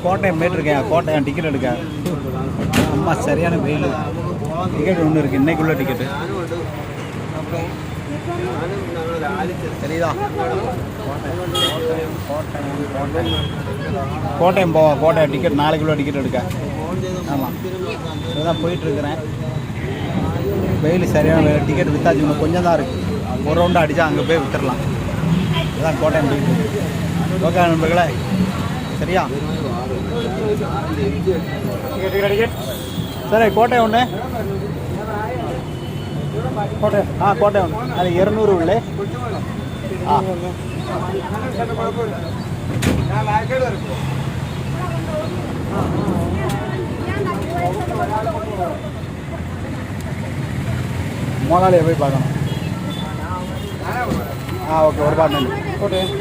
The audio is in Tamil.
கோட்டையம் போயிட்டுருக்கேன். கோட்டையம் டிக்கெட் எடுக்க அம்மா சரியான வெயில். டிக்கெட் ஒன்று இருக்குது, இன்னைக்குள்ள டிக்கெட்டு தெரியுதா? கோட்டையம் போவோம். கோட்டையம் டிக்கெட் நாளைக்குள்ள டிக்கெட் எடுக்க. ஆமாம், இதுதான் போயிட்டுருக்குறேன். வெயில் சரியான வெயில். டிக்கெட் விற்றாச்சு, இன்னும் கொஞ்சம் தான் இருக்குது. ஒரு ரவுண்டு அடித்தா அங்கே போய் விற்றுடலாம். இதுதான் கோட்டையம் போயிட்டு. ஓகே நண்பர்களே, சரியா? சரி, கோட்டையம் ஒன்று. கோட்டையம் கோட்டையம் ஒன்று. அது 200 உள்ளே. முதலாளியை போய் பார்க்கணும். ஓகே, ஒரு பாட்டு கோட்டையம்.